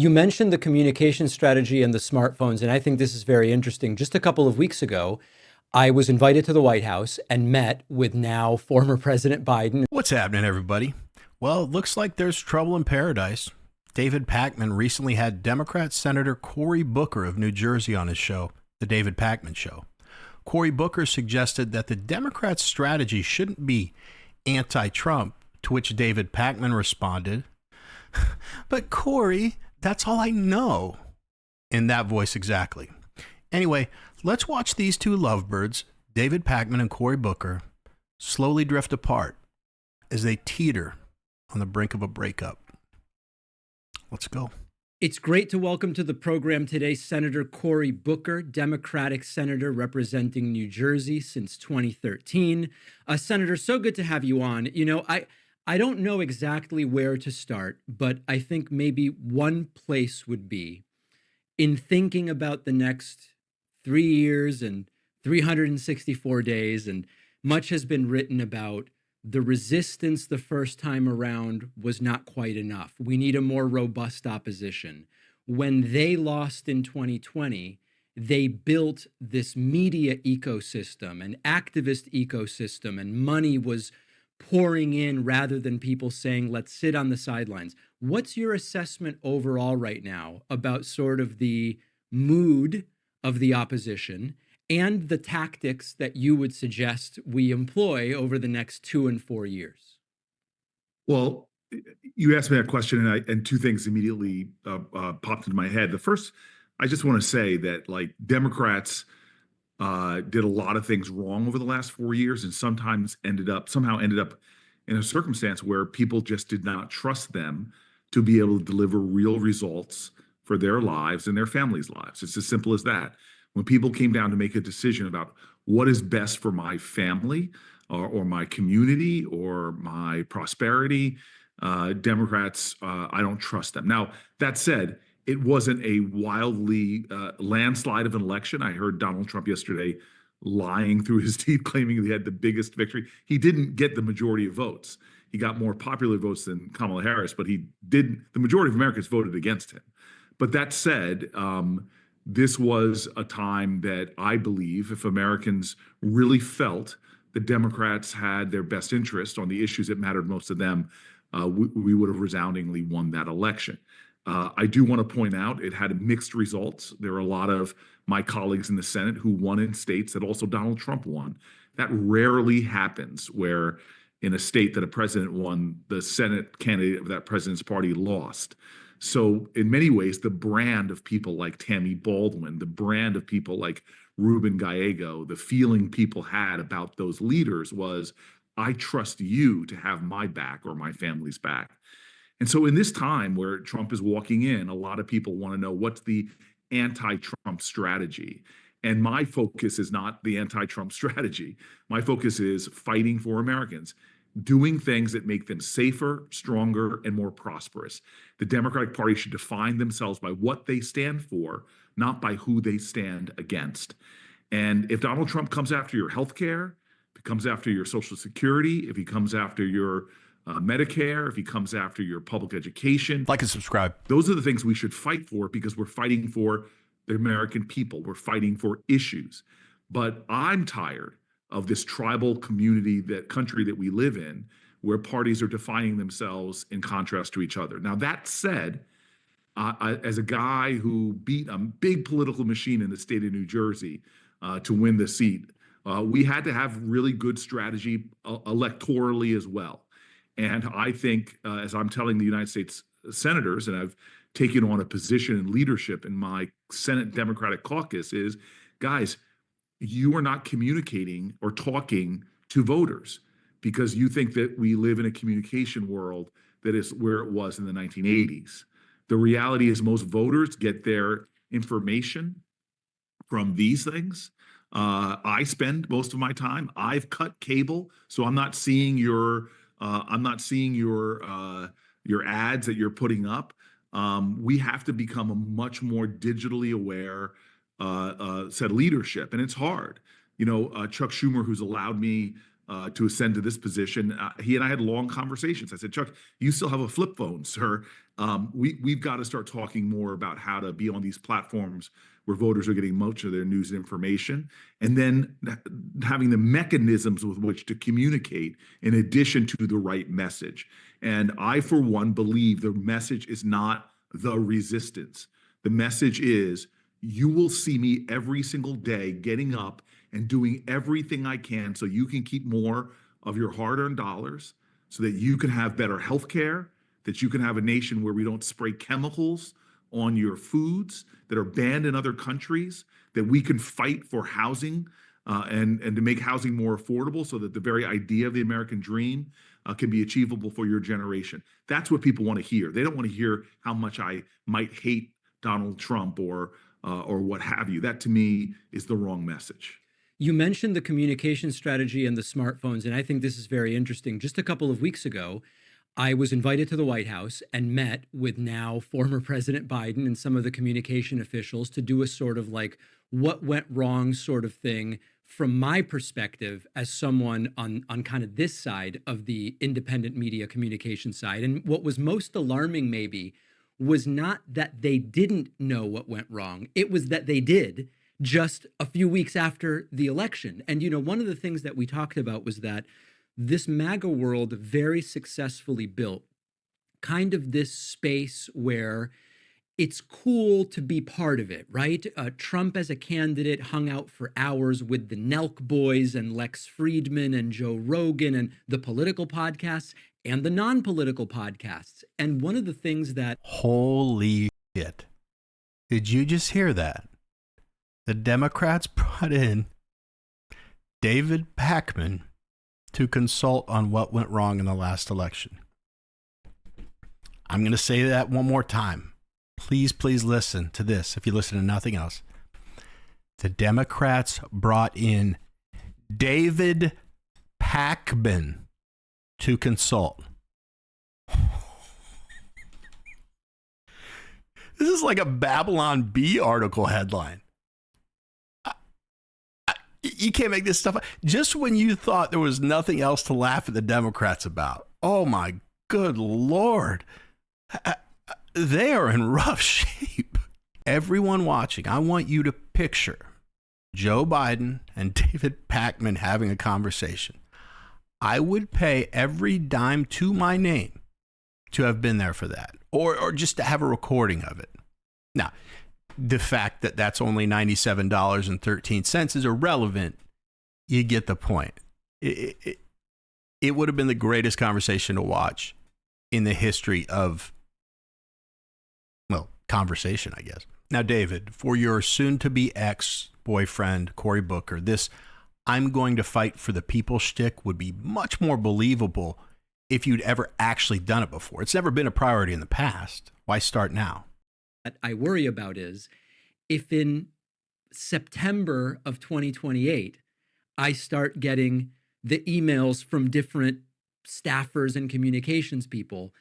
You mentioned the communication strategy and the smartphones, and I think this is very interesting. Just a couple of weeks ago, I was invited to the White House and met with now former President Biden. What's happening, everybody? Well, it looks like there's trouble in paradise. David Pakman recently had Democrat Senator Cory Booker of New Jersey on his show, The David Pakman Show. Cory Booker suggested that the Democrats' strategy shouldn't be anti-Trump, to which David Pakman responded, "But Cory, that's all I know." In that voice exactly. Anyway, let's watch these two lovebirds, David Pakman and Cory Booker, slowly drift apart as they teeter on the brink of a breakup. Let's go. It's great to welcome to the program today Senator Cory Booker, Democratic Senator representing New Jersey since 2013. Senator, so good to have you on. You know, I don't know exactly where to start, but I think maybe one place would be in thinking about the next 3 years and 364 days, and much has been written about the resistance the first time around was not quite enough. We need a more robust opposition. When they lost in 2020, they built this media ecosystem, an activist ecosystem, and money was pouring in rather than people saying, let's sit on the sidelines. What's your assessment overall right now about sort of the mood of the opposition and the tactics that you would suggest we employ over the next 2 and 4 years? Well, you asked me that question, and two things immediately popped into my head. The first, I just want to say that Democrats did a lot of things wrong over the last 4 years, and somehow ended up in a circumstance where people just did not trust them to be able to deliver real results for their lives and their families' lives. It's as simple as that. When people came down to make a decision about what is best for my family or my community or my prosperity, Democrats, I don't trust them. Now, that said, it wasn't a wildly landslide of an election. I heard Donald Trump yesterday lying through his teeth, claiming he had the biggest victory. He didn't get the majority of votes. He got more popular votes than Kamala Harris, but the majority of Americans voted against him. But that said, this was a time that I believe if Americans really felt the Democrats had their best interest on the issues that mattered most to them, we would have resoundingly won that election. I do want to point out it had mixed results. There are a lot of my colleagues in the Senate who won in states that also Donald Trump won. That rarely happens where in a state that a president won, the Senate candidate of that president's party lost. So in many ways, the brand of people like Tammy Baldwin, the brand of people like Ruben Gallego, the feeling people had about those leaders was, I trust you to have my back or my family's back. And so in this time where Trump is walking in, a lot of people want to know what's the anti-Trump strategy. And my focus is not the anti-Trump strategy. My focus is fighting for Americans, doing things that make them safer, stronger, and more prosperous. The Democratic Party should define themselves by what they stand for, not by who they stand against. And if Donald Trump comes after your health care, if he comes after your Social Security, if he comes after your Medicare, if he comes after your public education. Like and subscribe. Those are the things we should fight for because we're fighting for the American people. We're fighting for issues. But I'm tired of this tribal country that we live in, where parties are defining themselves in contrast to each other. Now, that said, as a guy who beat a big political machine in the state of New Jersey to win the seat, we had to have really good strategy electorally as well. And I think, as I'm telling the United States senators, and I've taken on a position in leadership in my Senate Democratic caucus, is, guys, you are not communicating or talking to voters because you think that we live in a communication world that is where it was in the 1980s. The reality is most voters get their information from these things. I spend most of my time. I've cut cable, so I'm not seeing your ads that you're putting up. We have to become a much more digitally aware set of leadership, and it's hard. Chuck Schumer, who's allowed me to ascend to this position. He and I had long conversations. I said, Chuck, you still have a flip phone, sir. We've got to start talking more about how to be on these platforms where voters are getting much of their news and information, and then having the mechanisms with which to communicate in addition to the right message. And I, for one, believe the message is not the resistance. The message is, you will see me every single day getting up and doing everything I can so you can keep more of your hard-earned dollars, so that you can have better health care, that you can have a nation where we don't spray chemicals on your foods that are banned in other countries, that we can fight for housing and to make housing more affordable so that the very idea of the American dream can be achievable for your generation. That's what people want to hear. They don't want to hear how much I might hate Donald Trump or what have you. That, to me, is the wrong message. You mentioned the communication strategy and the smartphones, and I think this is very interesting. Just a couple of weeks ago, I was invited to the White House and met with now former President Biden and some of the communication officials to do a sort of like what went wrong sort of thing from my perspective as someone on kind of this side of the independent media communication side. And what was most alarming maybe was not that they didn't know what went wrong. It was that they did just a few weeks after the election. And, you know, one of the things that we talked about was that this MAGA world very successfully built kind of this space where it's cool to be part of it, right? Trump as a candidate hung out for hours with the Nelk boys and Lex Friedman and Joe Rogan and the political podcasts and the non-political podcasts. And one of the things that... Holy shit. Did you just hear that? The Democrats brought in David Pakman to consult on what went wrong in the last election. I'm going to say that one more time. Please, please listen to this if you listen to nothing else. The Democrats brought in David Pakman to consult. This is like a Babylon Bee article headline. You can't make this stuff up. Just when you thought there was nothing else to laugh at the Democrats about. Oh my good Lord. They are in rough shape. Everyone watching, I want you to picture Joe Biden and David Pakman having a conversation. I would pay every dime to my name to have been there for that, or just to have a recording of it. Now, the fact that that's only $97.13 is irrelevant. You get the point. It would have been the greatest conversation to watch in the history of, well, conversation, I guess. Now, David, for your soon-to-be ex-boyfriend, Cory Booker, this I'm going to fight for the people shtick would be much more believable if you'd ever actually done it before. It's never been a priority in the past. Why start now? That I worry about is if in September of 2028, I start getting the emails from different staffers and communications people,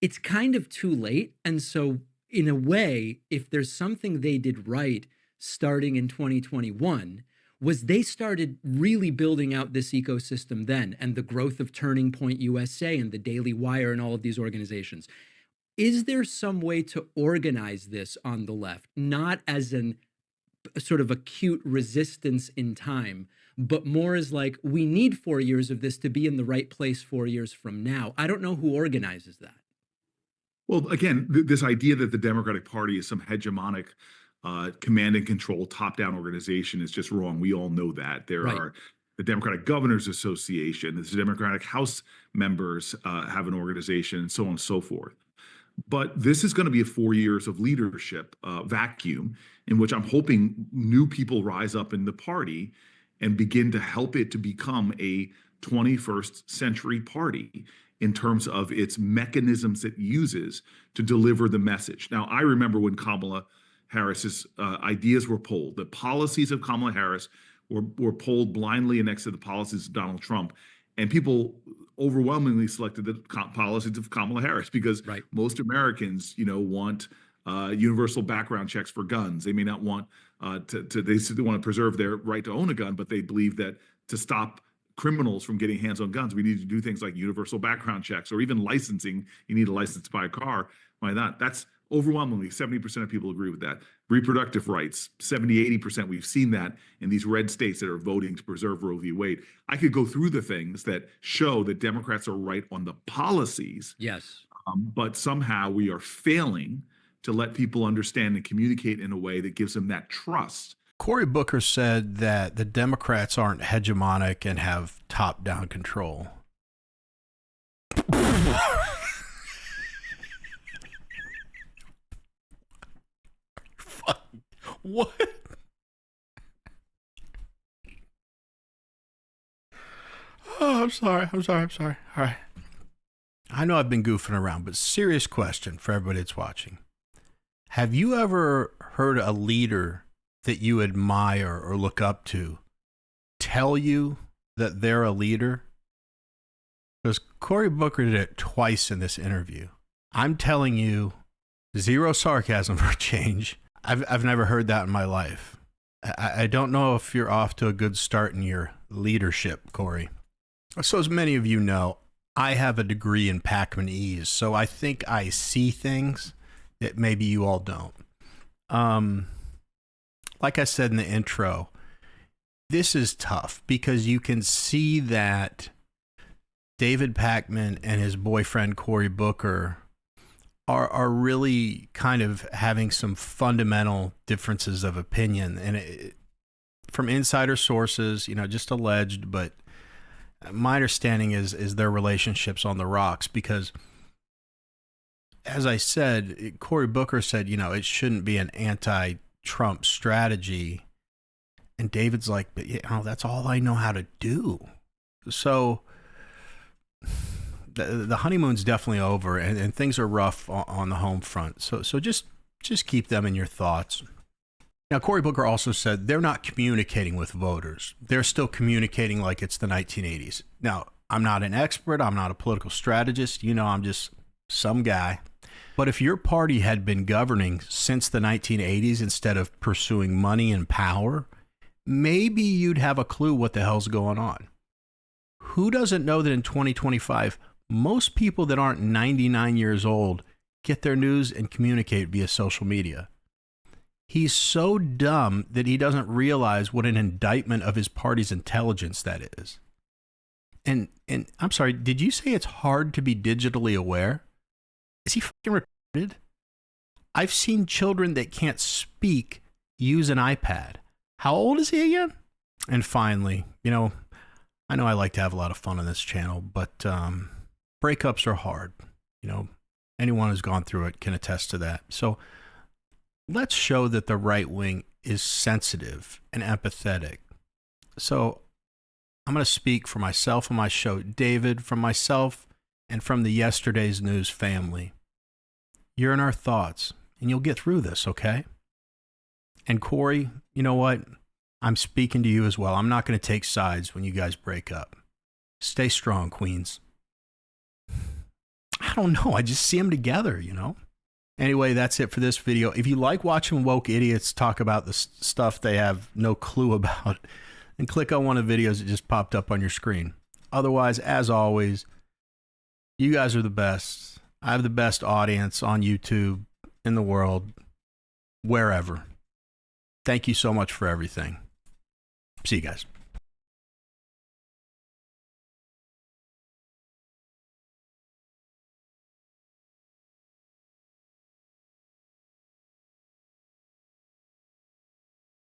it's kind of too late. And so in a way, if there's something they did right starting in 2021, was they started really building out this ecosystem then, and the growth of Turning Point USA and the Daily Wire and all of these organizations. Is there some way to organize this on the left, not as a sort of acute resistance in time, but more as like, we need 4 years of this to be in the right place 4 years from now? I don't know who organizes that. Well, again, this idea that the Democratic Party is some hegemonic command and control top-down organization is just wrong. We all know that. There are the Democratic Governors Association, the Democratic House members have an organization, and so on and so forth. But this is going to be a 4 years of leadership vacuum in which I'm hoping new people rise up in the party and begin to help it to become a 21st century party in terms of its mechanisms it uses to deliver the message. Now, I remember when Kamala Harris's ideas were polled, the policies of Kamala Harris were polled blindly next to the policies of Donald Trump. And people overwhelmingly selected the policies of Kamala Harris because most Americans, want universal background checks for guns. They may not want they want to preserve their right to own a gun, but they believe that to stop criminals from getting hands on guns. We need to do things like universal background checks or even licensing. You need a license to buy a car. Why not? That's overwhelmingly 70% of people agree with that. Reproductive rights, 70-80%. We've seen that in these red states that are voting to preserve Roe v. Wade. I could go through the things that show that Democrats are right on the policies. Yes. But somehow we are failing to let people understand and communicate in a way that gives them that trust. Cory Booker said that the Democrats aren't hegemonic and have top-down control. What? Oh, I'm sorry. All right. I know I've been goofing around, but serious question for everybody that's watching. Have you ever heard a leader that you admire or look up to tell you that they're a leader? Because Cory Booker did it twice in this interview. I'm telling you, zero sarcasm for a change. I've never heard that in my life. I don't know if you're off to a good start in your leadership, Cory. So as many of you know, I have a degree in Pakmanese, so I think I see things that maybe you all don't. Like I said in the intro, this is tough because you can see that David Pakman and his boyfriend Cory Booker are really kind of having some fundamental differences of opinion, and from insider sources, just alleged, but my understanding is their relationship's on the rocks because, as I said, Cory Booker said, it shouldn't be an anti-Trump strategy, and David's like, but that's all I know how to do. So the honeymoon's definitely over, and things are rough on the home front. So just keep them in your thoughts. Now, Cory Booker also said they're not communicating with voters. They're still communicating like it's the 1980s. Now, I'm not an expert. I'm not a political strategist. I'm just some guy. But if your party had been governing since the 1980s instead of pursuing money and power, maybe you'd have a clue what the hell's going on. Who doesn't know that in 2025, most people that aren't 99 years old get their news and communicate via social media? He's so dumb that he doesn't realize what an indictment of his party's intelligence that is. And I'm sorry, did you say it's hard to be digitally aware? Is he fucking retarded? I've seen children that can't speak use an iPad. How old is he again? And finally, I know I like to have a lot of fun on this channel, but breakups are hard. Anyone who's gone through it can attest to that. So let's show that the right wing is sensitive and empathetic. So I'm going to speak for myself on my show, David, from myself and from the Yesterday's News family. You're in our thoughts, and you'll get through this, okay? And Cory, you know what? I'm speaking to you as well. I'm not going to take sides when you guys break up. Stay strong, Queens. I don't know. I just see them together, Anyway, that's it for this video. If you like watching woke idiots talk about the stuff they have no clue about, then click on one of the videos that just popped up on your screen. Otherwise, as always, you guys are the best. I have the best audience on YouTube, in the world, wherever. Thank you so much for everything. See you guys.